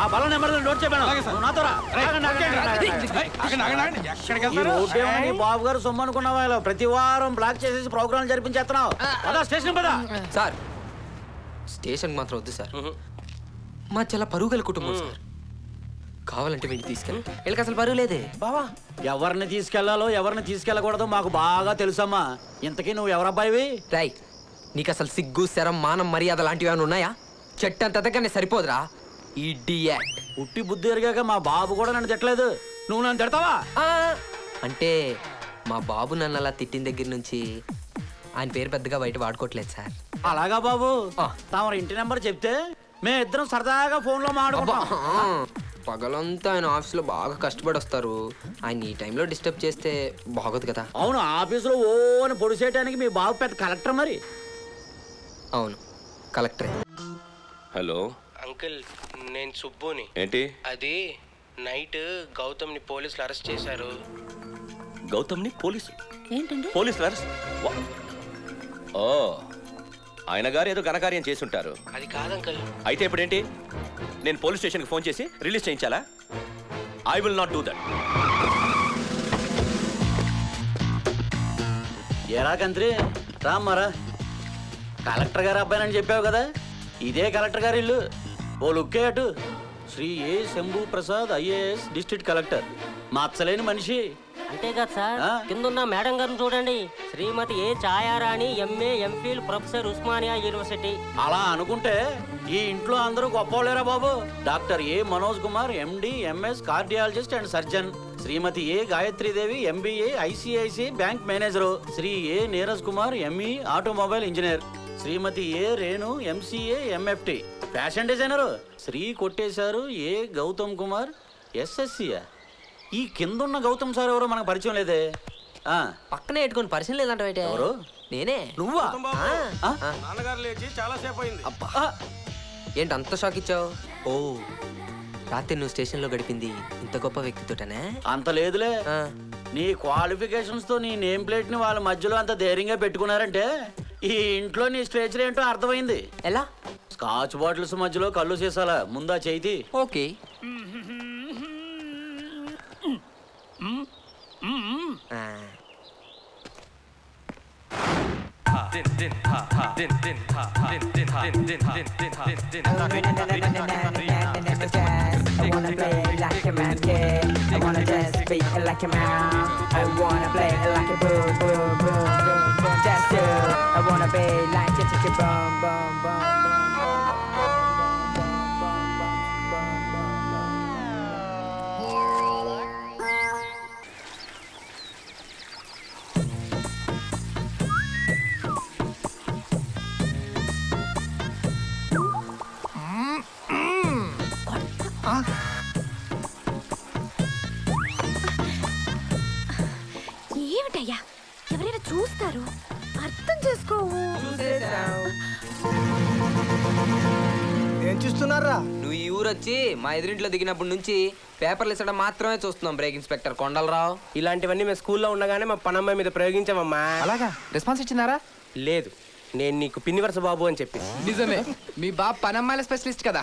ఆ బలం number note చెప్పాను నాతో బాబు గారు సొమ్ము అనుకున్నావా ప్రతి వారం బ్లాక్ చేసేసి ప్రోగ్రామ్ జరిపించేస్తున్నావు పదా స్టేషన్ పదా. సార్ స్టేషన్ మాత్రం వద్దు సార్, మా చాలా పరుగుల కుటుంబం సార్. కావాలంటే వీడిని తీసుకెళ్ళి వీళ్ళకి అసలు పరుగు లేదే బావా. ఎవరిని తీసుకెళ్లాలో ఎవరిని తీసుకెళ్ళకూడదో మాకు బాగా తెలుసమ్మా. ఇంతకీ నువ్వు ఎవరబ్బాయివి? రాయ్, నీకు అసలు సిగ్గు శరం మానం మర్యాద లాంటివి ఏమైనా ఉన్నాయా? చెట్టు అంత దగ్గరనే సరిపోదురా ఇడియట్. పుట్టి బుద్ధి ఎరిగాక మా బాబు కూడా నన్ను తిట్టలేదు, నువ్వు నన్ను తిడతావా? అంటే మా బాబు నన్ను అలా తిట్టిన దగ్గర నుంచి ఆయన పేరు పెద్దగా బయట వాడుకోవట్లేదు సార్. అలాగా బాబు, తమరు ఇంటి నెంబర్ చెప్తే మేము ఇద్దరం సరదాగా ఫోన్ లో మాట్లాడుకుంటాం. పగలంతా ఆయన ఆఫీస్లో బాగా కష్టపడి వస్తారు, ఆయన ఈ టైంలో డిస్టర్బ్ చేస్తే బాగోదు కదా. అవును, ఆఫీసులో ఓ అని పొడి చేయడానికి మీ బాబు పెద్ద కలెక్టర్ మరి. అవును, కలెక్టరే. హలో అంకుల్, నేను సుబ్బుని. ఏంటి? అది నైట్ గౌతమ్ని పోలీసులు అరెస్ట్ చేశారు. గౌతమ్ని పోలీసులు అరెస్ట్? ఓ, ఆయన గారు ఏదో ఘనకార్యం చేసుంటారు. అది కాదంకుల్. అయితే ఇప్పుడేంటి? నేను పోలీస్ స్టేషన్కి ఫోన్ చేసి రిలీజ్ చేయించాలా? I will not do that. ఎరా కంత్రి రామ్మారా, కలెక్టర్ గారు అబ్బాయినని చెప్పావు కదా, ఇదే కలెక్టర్ గారి ఇల్లు. ఓ లుక్కే అటు. Shri A Shambhu Prasad IAS district collector. మచ్చలేని మనిషి. అంతేకాదు సార్, కిందున్న మేడం గారిని చూడండి, Shrimati A Chhayarani, MA MPhil, professor, Osmania university. అలా అనుకుంటే ఈ ఇంట్లో అందరూ గొప్పలేరా బాబు. Doctor A Manoj Kumar MD MS cardiologist and surgeon. Shrimati A Gayatridevi MBA ICICI bank manager. Shri A Neeraj Kumar ME automobile engineer. Shrimati A Renu MCA MFT fashion designer. Shri కొట్టేశారు ఏ గౌతమ్ కుమార్ ఎస్ఎస్సియా. ఈ కిందున్న గౌతమ్ సార్ ఎవరో మనకు పరిచయం లేదే. పక్కనే పెట్టుకుని పరిచయం లేదంట. ఎవరు? నేనే. నువ్వా? నాన్నగారు లేచి చాలా సేపు అయింది. ఏంటి అంత షాక్ ఇచ్చావు? ఓ, రాత్రి నువ్వు స్టేషన్లో గడిపింది ఇంత గొప్ప వ్యక్తితోటనే? అంత లేదులే. నీ క్వాలిఫికేషన్స్ తో నీ నేమ్ ప్లేట్ ని వాళ్ళ మధ్యలో అంత ధైర్యంగా పెట్టుకున్నారంటే ఈ ఇంట్లో నీ స్ట్రేచర్ ఏంటో అర్థమైంది. ఎలా? స్కాచ్ బాటిల్స్ మధ్యలో కళ్ళు సీసాలా ముందా చేతి. Okay. I wanna play like a man, yeah. I wanna just be like a man. I wanna play like a boom, boom, boom, boom, boom. Just do. I wanna be like a chicken boom, boom, boom. ఏమిటయ్యా, ఎవరైనా చూస్తారు, అర్థం చేసుకోవు. ఏం చూస్తున్నారా? నువ్వు ఈ ఊరు వచ్చి మా ఎదురింట్లో దిగినప్పటి నుంచి పేపర్లు ఇచ్చడం మాత్రమే చూస్తున్నాం. Brake inspector Kondalarao. ఇలాంటివన్నీ మేము స్కూల్లో ఉండగానే మా పనమ్మాయి మీద ప్రయోగించామమ్మా. అలాగా? రెస్పాన్స్ ఇచ్చినారా? లేదు, నేను నీకు పిన్ని వరుస బాబు అని చెప్పి. నిజమే, మీ బాబు పనమ్మాయిల స్పెషలిస్ట్ కదా.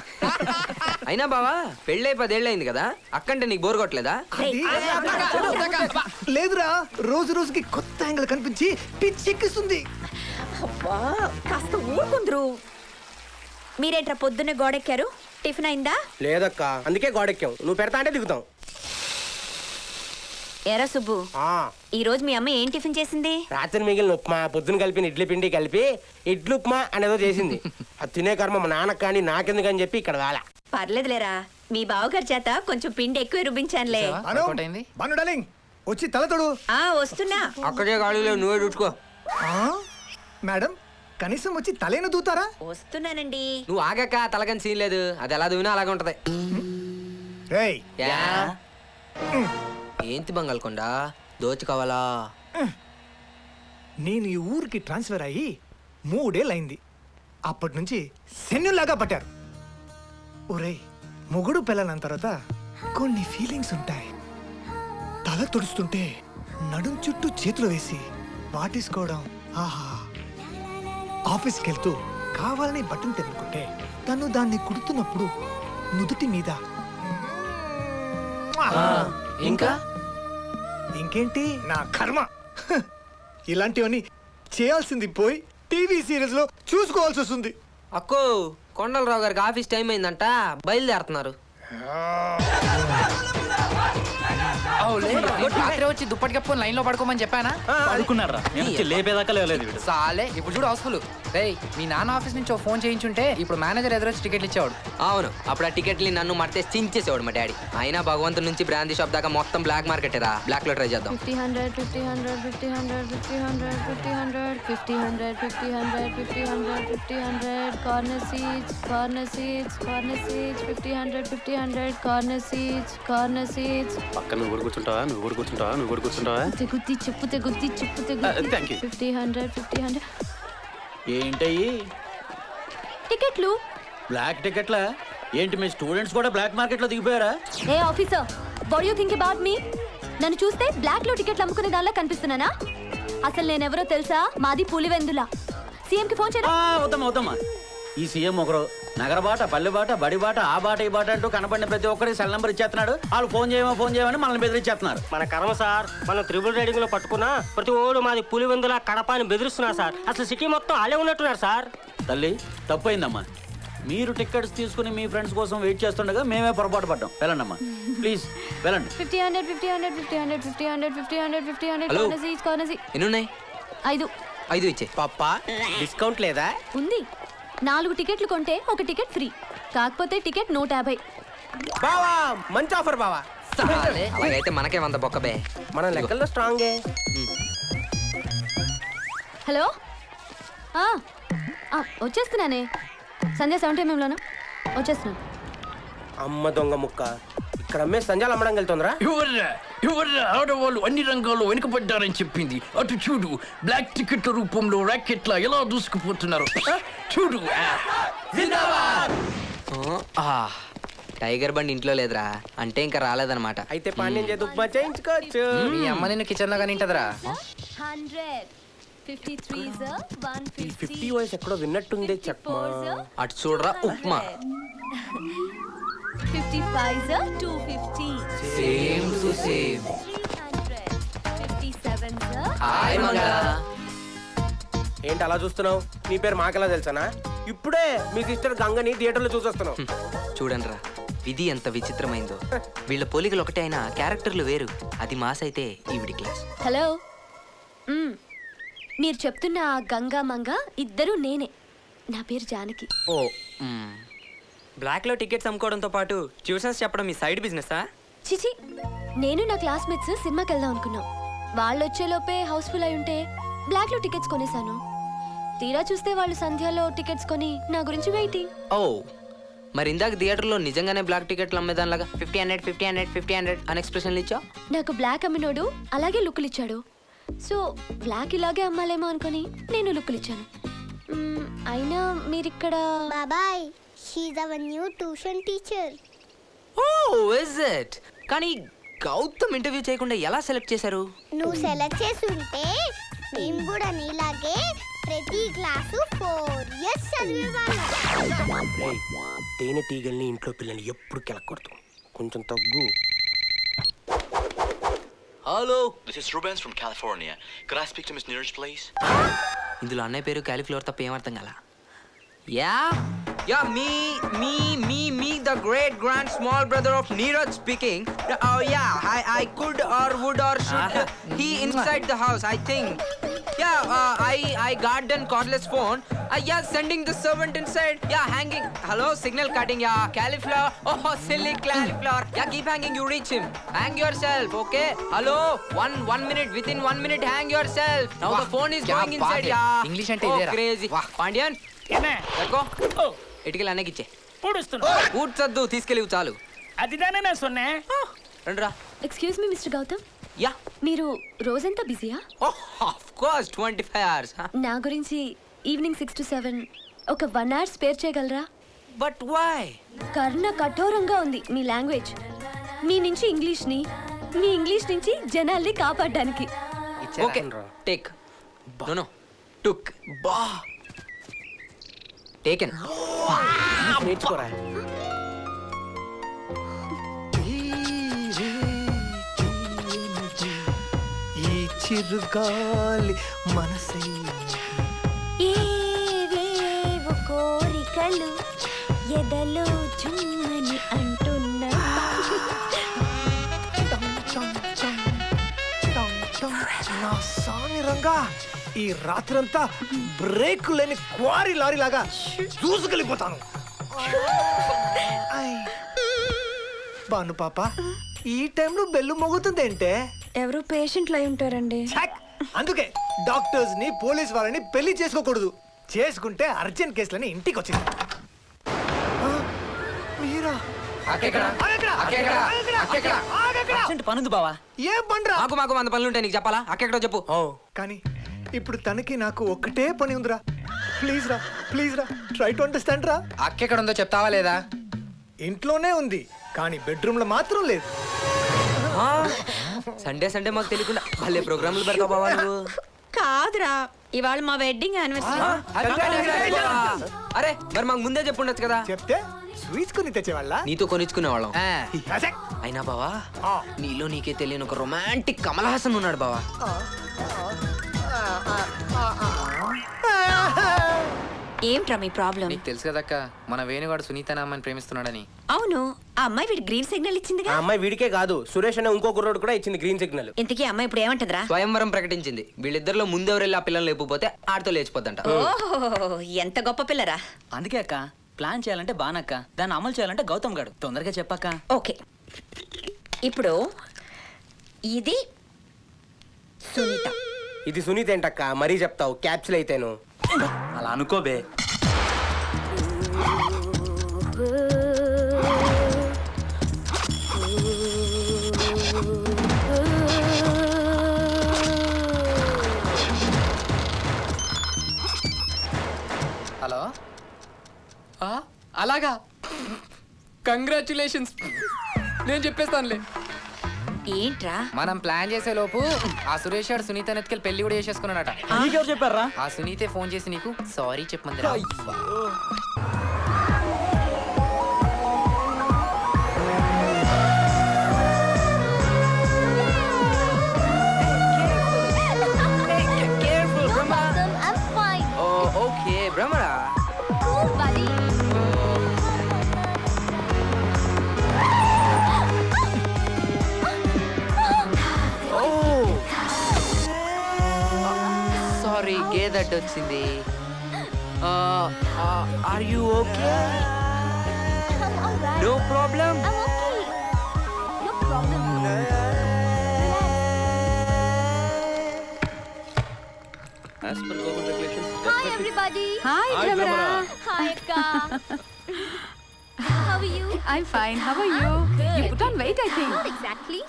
అయినా బావా, పెళ్ళై 10 ఏళ్ళు అయింది కదా, అక్కంటే నీకు బోర్ కొట్టలేదా? లేదురా, రోజు రోజుకి కొత్త యాంగిల్ కనిపించి పిచ్చెక్కిస్తుంది. అబ్బా, కాస్త ఊరుకుందరు. మీరేంట్రా పొద్దున్నే గోడెక్కారు? టిఫిన్ అయిందా? లేదక్క, అందుకే గోడెక్కాం. నువ్వు పెడతా అంటే దిగుతాం. ఎరా సుబ్బు, ఈ రోజు మీ అమ్మ ఏం టిఫిన్ చేసింది? రాత్రి మిగిలిన ఉప్మా, పొద్దున కలిపిన ఇడ్లీ పిండి కలిపి ఇడ్లీ ఉప్మా అనేదో చేసింది. అది తినే కర్మ మా నాన్నకు కానీ నాకెందుకని చెప్పి ఇక్కడ వేళ. పర్లేదులేరా, మీ బావగారి చేత కొంచెం పిండి ఎక్కువ రుబ్బించానులే. వచ్చి తలతోడు. వస్తున్నా. అక్కడే గాడిలో నువ్వే చూసుకో. మేడం, కనీసం వచ్చి తలేను దూతారా? వస్తున్నానండి. నువ్వు ఆగాక తలకని సీన్ లేదు, అది ఎలా దువినా అలాగే ఉంటది. ఏంటి బంగాల్కొండ, దోచుకోవాలా? నేను ఈ ఊరికి ట్రాన్స్ఫర్ అయ్యి 3 ఏళ్ళు అయింది. అప్పటి నుంచి శన్యుల్లాగా పట్టారు. ఒరేయ్, మొగుడు పిల్లల తర్వాత కొన్ని ఫీలింగ్స్ ఉంటాయి. తల తుడుస్తుంటే నడుం చుట్టూ చేతులు వేసి వాటేసుకోవడం. ఆహా. ఆఫీస్కి వెళ్తూ కావాలని బట్టను తెరుకుంటే తను దాన్ని కుడుతున్నప్పుడు నుదుటి మీద. ఇంకా ఇంకేంటి నా కర్మ. హ, ఇలాంటివన్నీ చేయాల్సింది పోయి టీవీ సీరియల్స్ లో చూసుకోవాల్సి వస్తుంది. అక్కో కొండలరావు గారికి ఆఫీస్ టైం అయిందంట, బయలుదేరుతున్నారు. రాత్రి వచ్చి దుప్పటి కప్పుకొని లైన్ లో పడుకోమని చెప్పానా? పడుకున్నారా? లేపేదాకా లేదు. సాలే ఇప్పుడు చూడు హౌస్ఫుల్. రేయ్ మీ నాన్న ఆఫీస్ నుంచి ఫోన్ చేయించుంటే ఇప్పుడు మేనేజర్ ఎదురొచ్చి టికెట్లు ఇచ్చేవాడు. అవును, అప్పుడు ఆ టికెట్ని నన్ను మడితే చించేసేవాడు మా డాడీ. అయినా భగవంతుడి నుంచి బ్రాందీ షాప్ దాకా మొత్తం బ్లాక్ మార్కెట్ రా. బ్లాక్ లో ట్రై చేద్దాం. 50, 100, 50, 100, 50, 100, 50, 100, 50, 100, 50, 100, 50, 100, 50, 100, 50, 100, corner seats, corner seats, corner seats, 50, 100, 50, 100, corner seats, corner seats. పక్కన నువ్వు కూడా కూర్చుంటావా? తెగుద్ది చెప్పు, తెగుద్ది చెప్పు, thank you. 50, 100, 50, 100. ఏంటయ్యి టికెట్లు. బ్లాక్ టికెట్లా? ఏంటి మీ స్టూడెంట్స్ కూడా బ్లాక్ మార్కెట్ లో దిగిపోయారా? ఏ officer, what you think about me? నన్ను చూస్తే బ్లాక్ లో టికెట్లు అమ్ముకునే దానిలా కనిపిస్తున్నానా? అసలు నేనెవరో తెలుసా? మాది పులివెందుల. సీఎం కి ఫోన్ చేయరా. వద్దమ్మా. ఈ సీఎం ఒకరు నగర బాట, పల్లె బాట, బడి బాట, ఆ బాట ఈ బాట అంటూ కనపడిన ప్రతి ఒక్కరికి సెల్ నెంబర్ ఇచ్చేస్తున్నాడు. వాళ్ళు ఫోన్ చేయమని మనల్ని బెదిరించేస్తున్నారు. మన కర్మ సార్, మనం త్రిబుల్ రైడింగ్ లో పట్టుకున్నా ప్రతి ఓడు మాది పులివెందుల కడప అని బెదిరిస్తున్నారు సార్. అసలు సిటీ మొత్తం అలే ఉన్నట్టున్నారు సార్. తల్లి తప్పైందమ్మా. మీరు టికెట్స్ తీసుకుని మీ ఫ్రెండ్స్ కోసం వెయిట్ చేస్తుండగా మేమే పొరపాటు పడ్డాం. వెళ్ళండమ్మా ప్లీజ్, వెళ్ళండి. 50, 100, 50, 100, 50, 100, 50, 100, 50, 100, 50, 100, Hello? corner seats, corner seats. ఎన్ని ఉన్నాయి? 5 5 ఇచ్చే. పప్పా డిస్కౌంట్ లేదా? ఉంది. 4 టికెట్లు కొంటే ఒక టికెట్ ఫ్రీ. కాకపోతే టికెట్ 150. బావా మంచి ఆఫర్ బావా. సాలే, అలాగైతే మనకే 100 బొక్క బే. మన లెక్కల్లో స్ట్రాంగే. హలో, వచ్చేస్తున్నానే. సంధ్య 7 వచ్చేస్తున్నాను. అమ్మ దొంగ ముక్క, ఇక్కడ అమ్మే సంజాలు అమ్మడం వెళ్తుందిరా. ఎవర్రా ఆడవాళ్ళు అన్ని రంగాల్లో వెనుకబడ్డారని చెప్పింది. అటు చూడు, బ్లాక్ టికెట్ల రూపంలో ర్యాకెట్లా ఎలా దూసుకుపోతున్నారు చూడు. టైగర్ బండి ఇంట్లో లేదురా, అంటే ఇంకా రాలేదన్నమాట. అయితే పాండ్యం చేతి ఉప్మా చేయించుకోవచ్చు. మీ అమ్మ నిన్ను కిచెన్ లో కానీ ఉంటదిరా. 100, 53, sir, 150, 50 వాయిస్ ఎక్కడో విన్నట్టుందే చెప్పమా. 54, sir, అటు చూడరా upma. 55, sir, 250, same to same. 300, 57, sir. Hi మంగళ. ఏంటి అలా చూస్తున్నావు? నీ పేరు మాకెలా తెలుసానా? ఇప్పుడే మీ సిస్టర్ గంగని థియేటర్లో చూసొస్తున్నావు. చూడండి రా, విధి ఎంత విచిత్రమైందో. వీళ్ళ పోలికలు ఒకటే అయినా క్యారెక్టర్లు వేరు. అది మాస్ అయితే ఈవిడి క్లాస్. హలో, మీరు చెప్తున్న ఆ గంగా మంగ ఇద్దరు నేనే. నా పేరు జానకి. ఓ బ్లాక్ లో టికెట్స్ అమ్ముకోవడంతో పాటు ట్యూషన్స్ చెప్పడం మీ సైడ్ బిజినెసా? చిచి, నేను నా క్లాస్మేట్స్ సినిమాకి వెళ్దాం అనుకున్నాం. వాళ్ళు వచ్చేలోపే హౌస్ఫుల్ అయి ఉంటే బ్లాక్ లో టికెట్స్ కొనేసాను. తీరా చూస్తే వాళ్ళు సంధ్యలో టికెట్స్ కొని నా గురించి వెయిటింగ్. ఓ, మరి ఇందాక థియేటర్లో నిజంగానే బ్లాక్ టికెట్లు అమ్మేదానిలాగా 50, 100, 50, 100, 50, 100 అని ఎక్స్ప్రెషన్లు ఇచ్చా. నాకు బ్లాక్ అమ్మినోడు అలాగే లుక్కులు ఇచ్చాడు. సో బ్లాక్ ఇలాగే అమ్మాలేమో అనుకుని నేను లుక్కులు ఇచ్చాను. అయినా మీరిక్కడ. బాబాయ్, she our new tuition teacher. Oh is it? కానీ గౌతమ్ ఇంటర్వ్యూ చేయకుండా ఎలా సెలెక్ట్ చేశారు? నువ్వు సెలెక్ట్ చేసి ఉంటే మేము కూడా నీలాగే ప్రతి క్లాసు 4 years చదివేవాళ్ళం. తేనె టీగల్ని ఇంట్లో పిల్లల్ని ఎప్పుడు కెలకూడదు. కొంచెం తగ్గు. Hello, This is Rubens from California. Could I speak to Miss Neeraj, please? ఇందులో అన్నయ్య పేరు క్యాలిఫ్లవర్ తప్ప ఏమర్థం కాల. Yeah yeah me the great grand small brother of Neeraj speaking. Yeah I could or would or should he inside the house I think. I got done cordless phone. Yeah, sending the servant inside. Yeah, hanging. Hello, signal cutting. Yeah, cauliflower. Oh, silly cauliflower. Yeah, keep hanging. You reach him. Hang yourself, okay? Hello, one minute. Within 1 minute, hang yourself. Now the phone is going inside. Yeah. English ante Oh, idera. crazy. Pandian. Let's go. ఇటుకలు అన్నకి ఇచ్చే. ఊడ్చొద్దు, తీసుకెళ్ళి చాలు. రండిరా. Excuse me mister Gautam. Yeah, మీరు రోజంతా బిజీయా? Of course 25 hours. నా గురించి ఈవినింగ్ 6 to 7 ఒక 1 hour స్పేర్ చేయగలరా? But why? కర్ణ కఠోరంగా ఉంది మీ లాంగ్వేజ్. మీ నుంచి ఇంగ్లీష్ని, మీ ఇంగ్లీష్ నుంచి జనాల్ని కాపాడడానికి. Okay, take. నో టుక్. బా టేకెన్. నేర్చుకోరా. చిరుగాలి మనసై ఏవేవో కోరికలు ఎదలో చుమ్మని అంటున్నా నా సామి రంగా ఈ రాత్రంతా బ్రేక్ లేని క్వారీ లారీ లాగా దూసుకెళ్ళిపోతాను. బాను పాప ఈ టైంలో బెల్లు మోగుతుందేంటే? ఎవరు పేషెంట్లు అయి ఉంటారండి. ఛక్! అందుకే డాక్టర్స్ ని పోలీస్ వాళ్ళని పెళ్లి చేసుకోకూడదు. చేసుకుంటే అర్జెంట్ కేసులని ఇంటికి వచ్చింది. మీరా? పనుంది బావా. ఏ బండ్రా? మాకు 100 పనులు ఉంటాయి, నీకు చెప్పాలా? అక్కెక్కడో చెప్పు. కానీ ఇప్పుడు తనకి నాకు ఒక్కటే పని ఉందిరా. ప్లీజ్ రా ట్రై టు అండర్స్టాండ్ రా. అక్కెక్కడ ఉందో చెప్తావా లేదా? ఇంట్లోనే ఉంది కానీ బెడ్రూమ్ లో మాత్రం లేదు. సండే మాకు తెలియకుండా భలే ప్రోగ్రాంలు పెడతావు బావా నువ్వు. కాదురా, ఇవాళ మా వెడ్డింగ్ యానివర్సరీ. అరే మరి మాకు ముందే చెప్పుండొచ్చు కదా. చెప్తే స్వీట్స్ కొని తెచ్చేవాళ్ళ. నీతో కొనిచ్చుకునే వాళ్ళం. అయినా బావా నీలో నీకే తెలియని ఒక రొమాంటిక్ కమల్ హాసన్ ఉన్నాడు బావా. ఏంట్రా మీ ప్రాబ్లం? నీకు తెలుసు కదక్క, మన వేణుగాడు సునీత అనే అమ్మాయిని ప్రేమిస్తున్నాడని. అవును, ఆ అమ్మాయి వీడి గ్రీన్ సిగ్నల్ ఇచ్చిందిగా. ఆ అమ్మాయి వీడికే కాదు, సురేష్ అనే ఇంకో కుర్రోడు కూడా ఇచ్చింది గ్రీన్ సిగ్నల్. ఇంతకీ అమ్మాయి ఇప్పుడు ఏమంటదిరా? స్వయంవరం ప్రకటించింది. వీళ్ళిద్దరిలో ముందెవరెళ్ళి ఆ పిల్లలు లేకపోతే ఆడితో లేచిపోద్దంట. ఓహో, ఎంత గొప్ప పిల్లరా. అందుకే అక్క, ప్లాన్ చేయాలంటే బానక్క, దాన్ని అమలు చేయాలంటే గౌతమ్ గాడు. తొందరగా చెప్పక్క. ఓకే, ఇప్పుడు ఇది సునీత. ఇది సునీత ఏంటక్క మరీ చెప్తావు? క్యాప్చుల్ అయితేను. అలా అనుకోబే. హలో, అలాగా? కంగ్రాచులేషన్స్. నేను చెప్పేస్తానులే. ఏంట్రా? మనం ప్లాన్ చేసే లోపు ఆ సురేష్ గారు సునీత నెత్తికెళ్ళి పెళ్లి కూడా చేసేసుకున్నాడట. నీకెవరు చెప్పారా? ఆ సునీతే ఫోన్ చేసి నీకు సారీ చెప్పమంది. ఓకే బ్రహ్మరా. సారీ, గేదడ్డు వచ్చింది. Are you okay? No problem. As per government regulations, Hi everybody. Hi, Bramara. Hi Akka. How are you? I'm fine. How are you? Good. You put on weight, I think. Not exactly.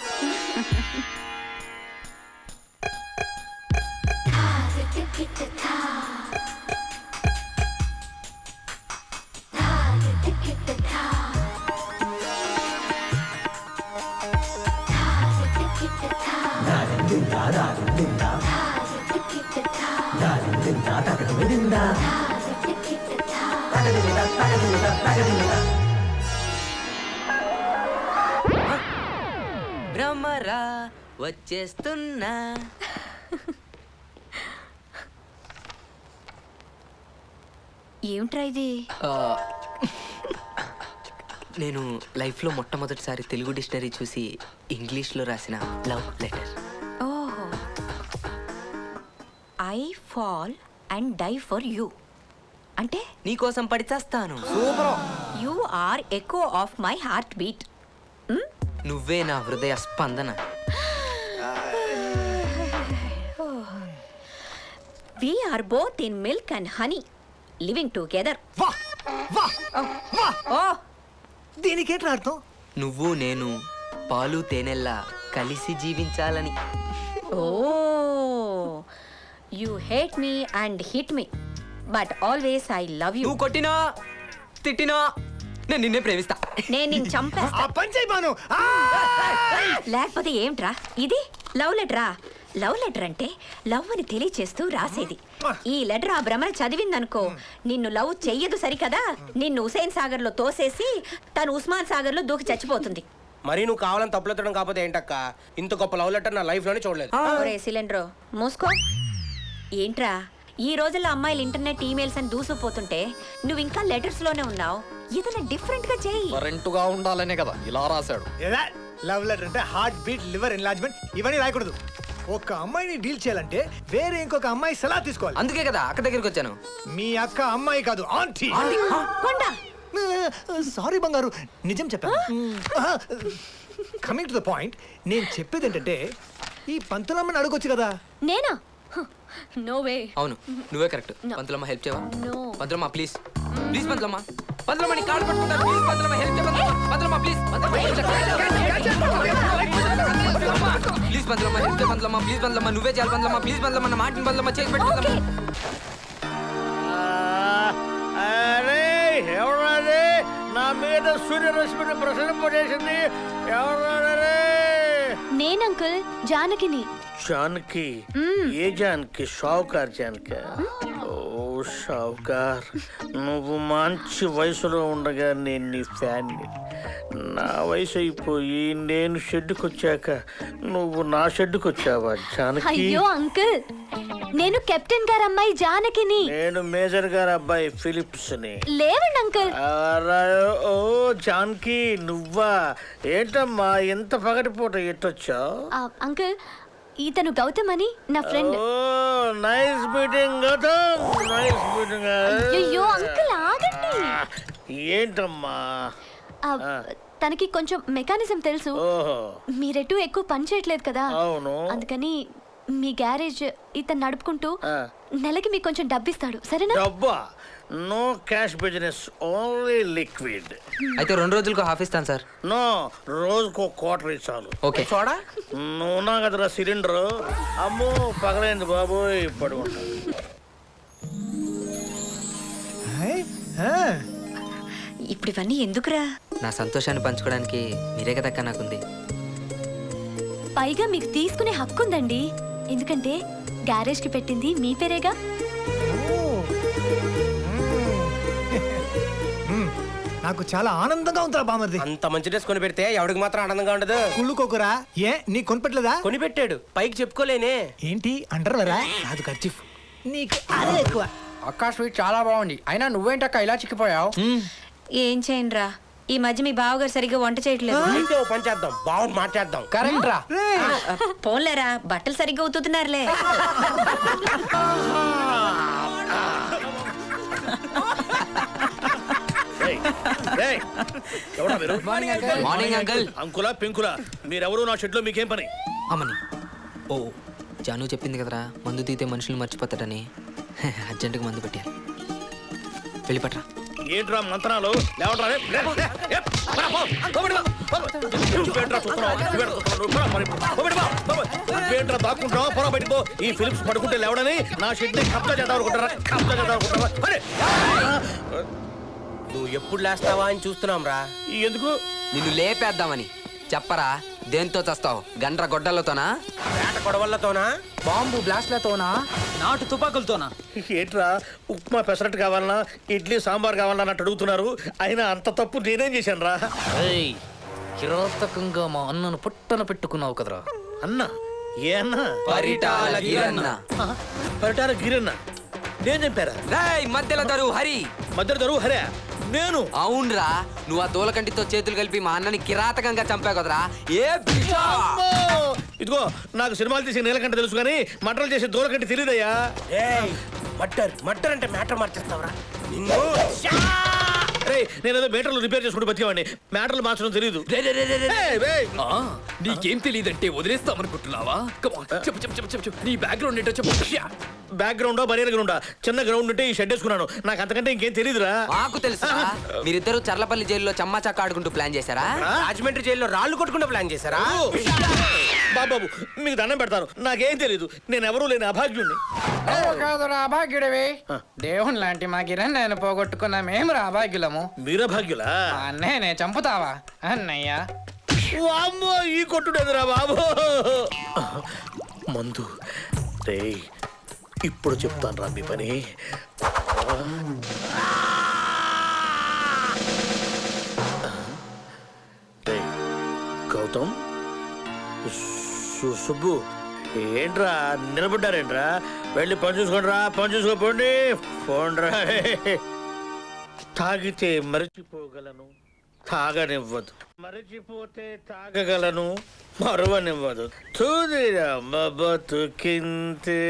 Brahmara వచ్చేస్తున్నా. ఏమిట్రా ఇది? నేను లైఫ్లో మొట్టమొదటిసారి Telugu dictionary చూసి ఇంగ్లీష్లో రాసిన love letter. ఓహో, I fall and die for you అంటే నీకోసం పడిచేస్తాను. You are echo of my heart beat. నువ్వే నా హృదయ స్పందన. We are both in milk and honey living together. ఓ, దీనికేంట్రా అర్థం? నువ్వు నేను పాలు తేనెల్లా కలిసి జీవించాలని. ఓ, you hate me and hit me but always I love you. నువ్వు కొట్టినా తిట్టినా నేను నిన్నే ప్రేమిస్తా. నేను నిన్ను చంపేస్తా. లేకపోతే ఏమిట్రా ఇది? లవ్ లెటరా? లవ్ లెటర్ అంటే లవ్ అని తెలియచేస్తూ రాసేది. ఈ లెటర్ ఆ భ్రమణ చదివిందనుకో, నిన్ను లవ్ చెయ్యదు సరికదా, నిన్ను హుసేన్ సాగర్ లో తోసేసి తను ఉస్మాన్ సాగర్ లో దూకి చచ్చిపోతుంది. మరి నువ్వు కావాలని తప్పులెత్తడం కాకపోతే ఏంటక్క, ఇంత గొప్ప లవ్ లెటర్ నా లైఫ్ లోనే చూడలేదు. ఒరే సిలిండర్ మూసుకో. ఏంట్రా ఈ రోజుల్లో అమ్మాయిలు ఇంటర్నెట్ ఈమెయిల్స్ అని దూసుకుపోతుంటే నువ్వు ఇంకా లెటర్స్ లోనే ఉన్నావు. ఏదైనా డిఫరెంట్ గా చెయ్యి. కరెంటుగా ఉండాలనే కదా ఇలా రాశాడు. లవ్ లెటర్ అంటే హార్ట్ బీట్, లివర్ ఎన్లార్జ్మెంట్ ఇవన్నీ రాయకూడదు. ఒక అమ్మాయిని డీల్ చేయాలంటే వేరే ఇంకొక అమ్మాయి సలహా తీసుకోవాలి. అందుకే కదా అక్క దగ్గరికి వచ్చాను. మీ అక్క అమ్మాయి కాదు, ఆంటీ. కొండా సారీ బంగారు, నిజం చెప్పాను. కమింగ్ టు ద పాయింట్, నేను చెప్పేది ఏంటంటే ఈ పంతులమ్మని అడగొచ్చు కదా. నేనా? No way. అవును నువ్వే కరెక్ట్. పంతులమ్మ హెల్ప్ చేయవా? నో. పంతులమ్మ ప్లీజ్ ప్లీజ్ పంతులమ్మ. పంతులమ్మ నీ కాళ్ళు పట్టుకుంటా ప్లీజ్. పంతులమ్మ హెల్ప్ చేయ. పంతులమ్మ ప్లీజ్. ప్లీజ్ పంతులమ్మ హెల్ప్ చేయ. పంతులమ్మ ప్లీజ్. పంతులమ్మ నువ్వే చేయాలి. పంతులమ్మ ప్లీజ్. పంతులమ్మ నా మాటిని పంతులమ్మ చేసి పెట్టు. అరే ఎవరే నా మీద సూర్యరశ్మిని ప్రసరింపజేసింది? ఎవరే? నేను అంకుల్, జానకిని. జానకి? ఏ జానకి? షావుకార్ జానకి? ఓ షావుకార్, నువ్వు మంచి వయసులో ఉండగా నేను నీ ఫ్యాన్ని. నా వయసు అయిపోయి నేను షెడ్డుకి వచ్చాక నువ్వు నా షెడ్డుకి వచ్చావా జానకి? అయ్యో అంకుల్, నేను కెప్టెన్ గారి అమ్మాయి జానకిని. నేను మేజర్ గారి అబ్బాయి ఫిలిప్స్ ని. లేవండి అంకుల్. ఓ జానకి నువ్వా? ఏంటమ్మా ఎంత పగటిపూట ఎట్టొచ్చావు? అంకుల్, ఇతను గౌతమ్ అని నా ఫ్రెండ్. ఓ nice meeting Gautam, nice meeting. అయ్యో అంకుల్ ఆగండి. ఏంటమ్మా? తనకి కొంచెం మెకానిజం తెలుసు. మీరెటు ఎక్కువ పని చేయట్లేదు కదా, అవును. అందుకని మీ గ్యారేజ్ ఇతను నడుపుకుంటూ నెలకి మీకు కొంచెం డబ్బిస్తాడు, సరేనా? డబ్బా? No cash business, only liquid. అయితే 2 రోజులకు హాఫ్ ఇస్తాను సార్. నో, రోజుకో క్వార్టర్ చాలు. ఓకే. చూడా నువ్వు నా కదరా సిలిండర్. అమ్మో పగలైంది బాబోయ్, పడుకుంటా. ఇప్పుడు ఇవన్నీ ఎందుకురా? నా సంతోషాన్ని పంచుకోవడానికి మీరే కదక్క నాకుంది. పైగా మీకు తీసుకునే హక్కు ఉందండి, ఎందుకంటే గ్యారేజ్ కి పెట్టింది మీ పేరేగా. నాకు చాలా ఆనందంగా ఉందిరా బామర్ది. అంత మంచి డ్రెస్ కొని పెడితే ఎవడికి మాత్రం ఆనందంగా ఉండదు. కుళ్ళుకోకురా. ఏ నీ కొనిపెట్టలేదా? కొని పెట్టాడు, పైకి చెప్పుకోలేనే. ఏంటి అంటారా? అది ఖర్చీఫ్. నీకు అదే ఎక్కువ. అక్క స్వీట్ చాలా బాగుంది. అయినా నువ్వేంటక్క ఇలా చిక్కిపోయావు? ఏం చేయనురా, ఈ మధ్య మీ బావగారు సరిగ్గా వంట చేయట్లేదు. అయితే ఓ పని చేద్దాం, బాగుంది మాట్లాడదాం. కరెక్ట్ రా. పోన్లేరా, బట్టలు సరిగ్గా ఉతుకుతున్నారులే. Morning uncle. అంకులా పింకులా మీరెవరు? నా షెడ్ లో మీకేం పని? అమ్మని. ఓ జాను చెప్పింది కదరా మందు తీతే మనుషులు మర్చిపోతాడని. అర్జెంటుగా మందు పెట్టారు. వెళ్ళిపట్రా. ఏంట్రా మంత్రాలు? ఏంట్రా దాక్కుంటావా? పొర బయటకు. ఈ ఫిలిప్స్ పడుకుంటే లేవడని నా షెడ్ ని కబ్జా చేద్దాం అనుకుంటారా? కబ్జా చేద్దాం అనుకుంటారా? నువ్వు ఎప్పుడు లేస్తావా అని చూస్తున్నాం రా. ఎందుకు? నిన్ను లేపేద్దామని. చెప్పరా, దేంతో చస్తావు? గండ్ర గొడ్డలతోనా? వేట కొడవళ్ళతోనా? బాంబు బ్లాస్ట్లతోనా? నాటు తుపాకులతోనా? ఏంట్రా ఉప్మా పెసరట్టు కావాలన్నా, ఇడ్లీ సాంబార్ కావాలన్నా అన్నట్టు అడుగుతున్నారు. అయినా అంత తప్పు నేనేం చేశాను రా? కిరాతకంగా మా అన్నను పుట్టన పెట్టుకున్నావు కదరా. అన్న? ఏ అన్న? పరిటాల గిరన్న. పరిటాల గిరన్న నేను చెప్పారా? మధ్యలో దరువు హరి. మధ్యలో దరువు హరే నేను? అవునరా, నువ్వు ఆ దూలకంటితో చేతులు కలిపి మా అన్నని కిరాతకంగా చంపావు కదరా. ఇదిగో నాకు సినిమాలు తీసే నీలకంట తెలుసు కానీ మటర్లు చేసే దూలకంటి తెలియదయ్యా. మట్టర్ అంటే మ్యాటర్ మార్చేస్తావరా? నేనేదో మీటర్లు రిపేర్ చేసుకుంటూ బతికేవాడిని, మ్యాటర్లు మార్చడం తెలియదు. నీకేం తెలియదంటే వదిలేస్తామనుకుంటున్నావా? చెప్పు చెప్పు చెప్పు చెప్పు. నీ బ్యాక్గ్రౌండ్ ఏంటో చెప్పు. బ్యాక్గ్రౌండా బరియర్ గ్రౌండా? చిన్న గ్రౌండ్ ఉంటే ఈ షెడ్ వేసుకున్నాను. నాకు అంతకంటే ఇంకేం తెలియదురా. మాకు తెలుసా? మీరిద్దరు చర్లపల్లి జైల్లో చమ్మా చక్క ఆడుకుంటూ ప్లాన్ చేశారా? రాజమండ్రి జైల్లో రాళ్ళు కొట్టుకుంటూ ప్లాన్ చేశారా? బాబు మీకు దండం పెడతాను, నాకేం తెలీదు. నేను ఎవరూ లేని అభాగ్యుణ్ణి. కాదురా అభాగ్యుడివి. దేవుని లాంటి మా గిరణ్ నేను పోగొట్టుకున్నా మేము రా అభాగ్యులము. మీరభాగ్యులా? అన్నయ్యనే చంపుతావా అన్నయ్య? వామ్మో, ఈ కొట్టుడేదిరా బాబు. మందు రే, ఇప్పుడు చెప్తాను రా మీ పని. గౌతమ్ సుబ్బు ఏంట్రా నిలబడ్డారేంట్రా వెళ్ళి పని చూసుకోండి రా పని చూసుకోపోండి పోండ్రా తాగితే మరచిపోగలను తాగనివ్వదు మరచిపోతే తాగగలను మరవనివ్వదు తూదిరా బతుకింతే